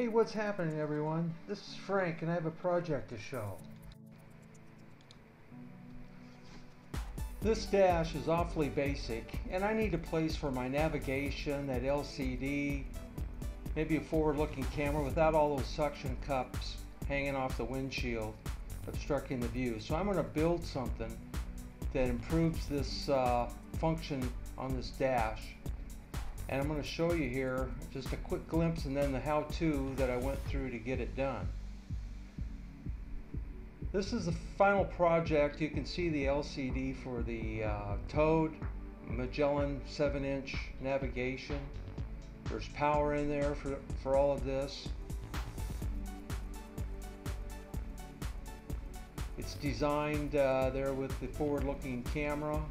Hey, what's happening, everyone? This is Frank and I have a project to show. This dash is awfully basic and I need a place for my navigation, that LCD, maybe a forward-looking camera without all those suction cups hanging off the windshield obstructing the view. So I'm going to build something that improves this function on this dash. And I'm going to show you here just a quick glimpse and then the how-to that I went through to get it done. This is the final project. You can see the LCD for the Toad Magellan 7-inch navigation. There's power in there for all of this. It's designed there with the forward-looking camera.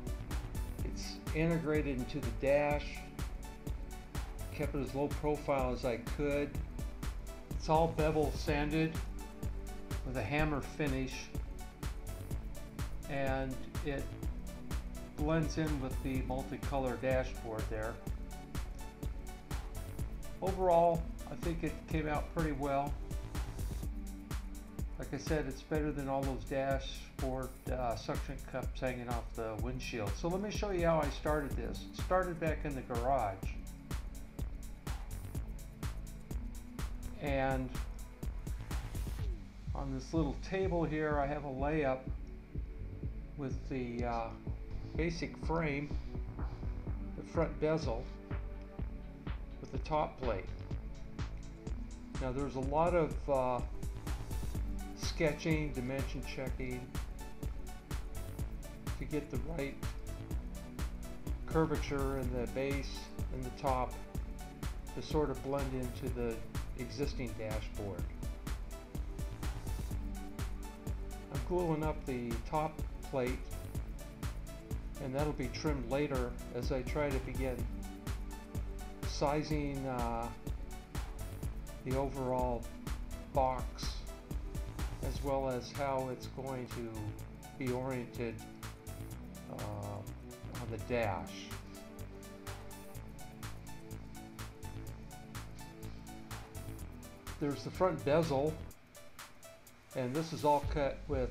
It's integrated into the dash. Kept it as low profile as I could. It's all bevel sanded with a hammer finish, and it blends in with the multicolor dashboard there. Overall, I think it came out pretty well. Like I said, it's better than all those dashboard suction cups hanging off the windshield. So let me show you how I started this. It started back in the garage. And on this little table here, I have a layup with the basic frame, the front bezel, with the top plate. Now there's a lot of sketching, dimension checking to get the right curvature in the base and the top to sort of blend into the existing dashboard. I'm gluing up the top plate, and that'll be trimmed later as I try to begin sizing the overall box, as well as how it's going to be oriented on the dash. There's the front bezel, and this is all cut with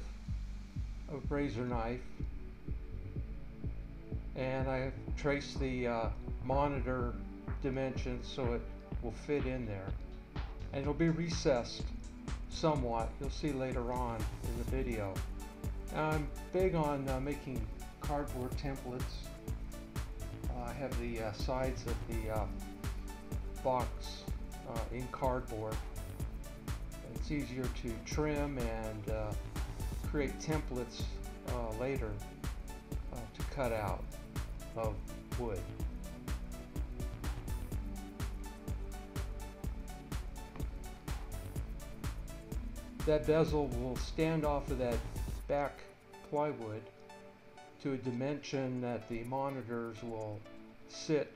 a razor knife, and I traced the monitor dimensions so it will fit in there, and it'll be recessed somewhat. You'll see later on in the video. I'm big on making cardboard templates. I have the sides of the box in cardboard. It's easier to trim and create templates later to cut out of wood. That bezel will stand off of that back plywood to a dimension that the monitors will sit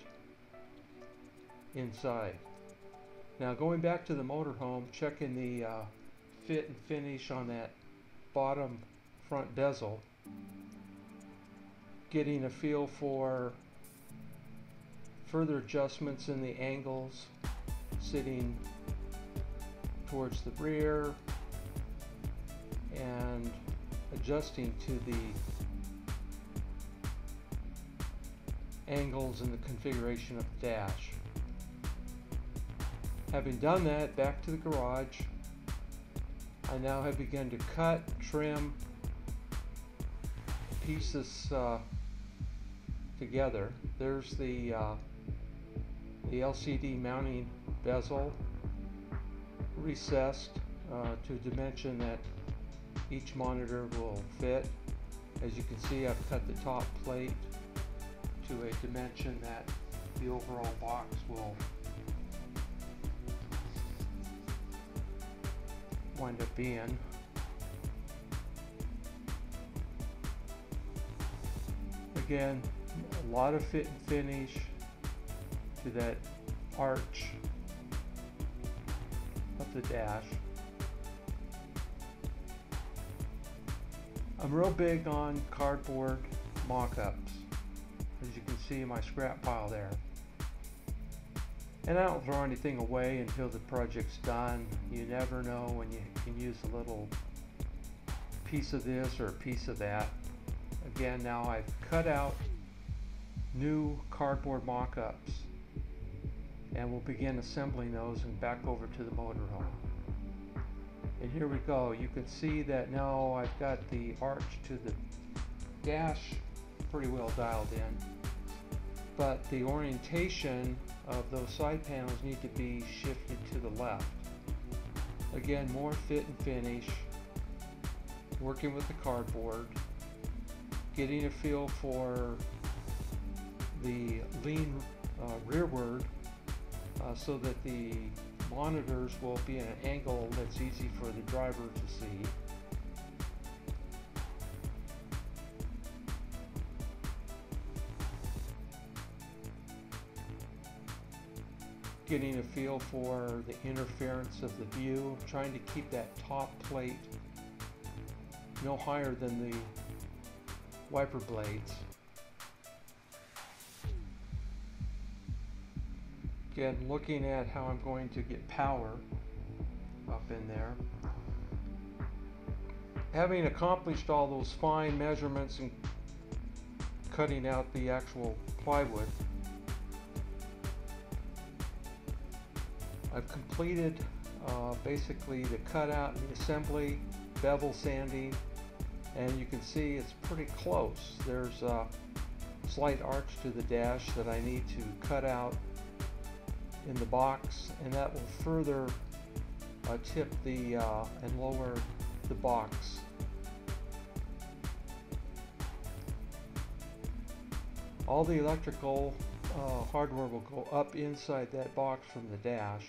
inside. Now going back to the motorhome, checking the fit and finish on that bottom front bezel, getting a feel for further adjustments in the angles, sitting towards the rear, and adjusting to the angles and the configuration of the dash. Having done that, back to the garage, I now have begun to cut, trim, piece this together. There's the LCD mounting bezel, recessed to a dimension that each monitor will fit. As you can see, I've cut the top plate to a dimension that the overall box will wind up being. Again, a lot of fit and finish to that arch of the dash. I'm real big on cardboard mock-ups, as you can see in my scrap pile there. And I don't throw anything away until the project's done. You never know when you can use a little piece of this or a piece of that. Again, now I've cut out new cardboard mock-ups, and we'll begin assembling those and back over to the motorhome. And here we go. You can see that now I've got the arch to the dash pretty well dialed in, but the orientation of those side panels need to be shifted to the left. Again, more fit and finish, working with the cardboard, getting a feel for the lean rearward so that the monitors will be at an angle that's easy for the driver to see. Getting a feel for the interference of the view, trying to keep that top plate no higher than the wiper blades. Again, looking at how I'm going to get power up in there. Having accomplished all those fine measurements and cutting out the actual plywood, I've completed basically the cutout and the assembly, bevel sanding, and you can see it's pretty close. There's a slight arch to the dash that I need to cut out in the box, and that will further tip the and lower the box. All the electrical hardware will go up inside that box from the dash.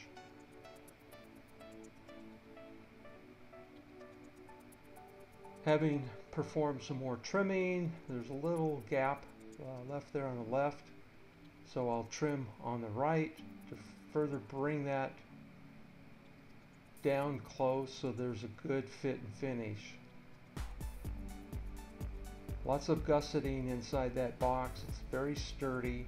Having performed some more trimming, there's a little gap left there on the left, so I'll trim on the right to further bring that down close so there's a good fit and finish. Lots of gusseting inside that box. It's very sturdy.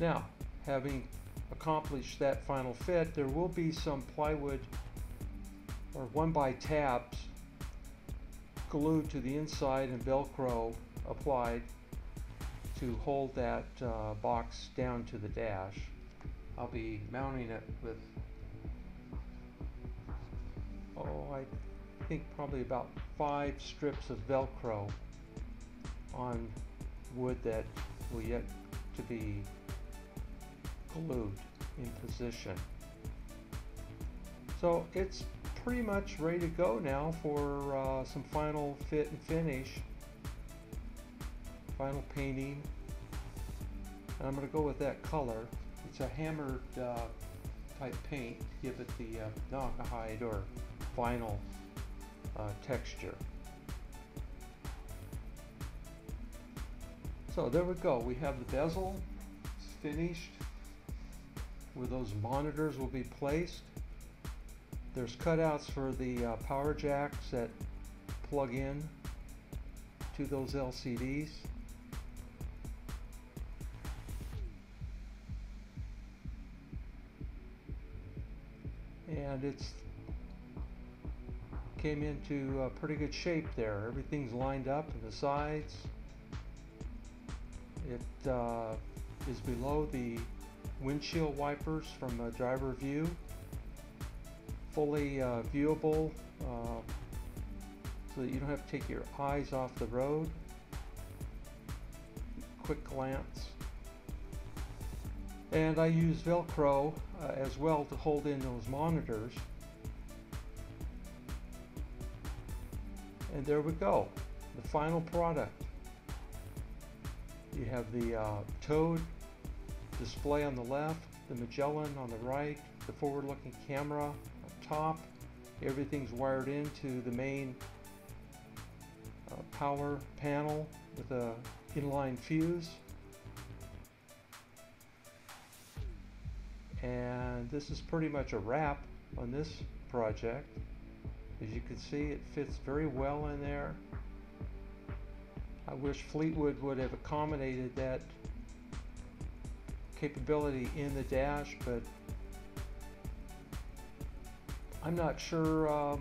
Now, having accomplished that final fit, there will be some plywood or 1x tabs glued to the inside and Velcro applied to hold that box down to the dash. I'll be mounting it with, I think probably about 5 strips of Velcro on wood that will yet to be glued in position. So it's pretty much ready to go now for some final fit and finish, final painting. And I'm going to go with that color. It's a hammered type paint to give it the Naugahyde or vinyl texture. So there we go. We have the bezel. It's finished, where those monitors will be placed. There's cutouts for the power jacks that plug in to those LCDs. And it's came into pretty good shape there. Everything's lined up in the sides. It is below the windshield wipers from a driver view, fully viewable so that you don't have to take your eyes off the road. Quick glance. And I use Velcro as well to hold in those monitors. And there we go, the final product. You have the Toad display on the left, the Magellan on the right, the forward-looking camera on top. Everything's wired into the main power panel with a inline fuse. And this is pretty much a wrap on this project. As you can see, it fits very well in there. I wish Fleetwood would have accommodated that capability in the dash, but I'm not sure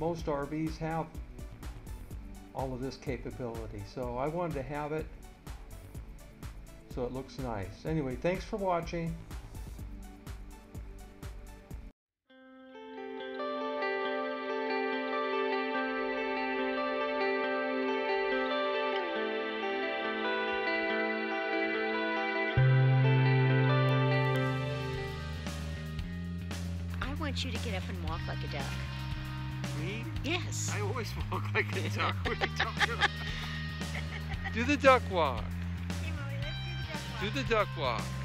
most RVs have all of this capability, so I wanted to have it so it looks nice. Anyway, thanks for watching. I want you to get up and walk like a duck. Me? Yes. I always walk like a duck. What are you talking about? Do the duck walk. Hey, Molly, let's do the duck walk. Do the duck walk.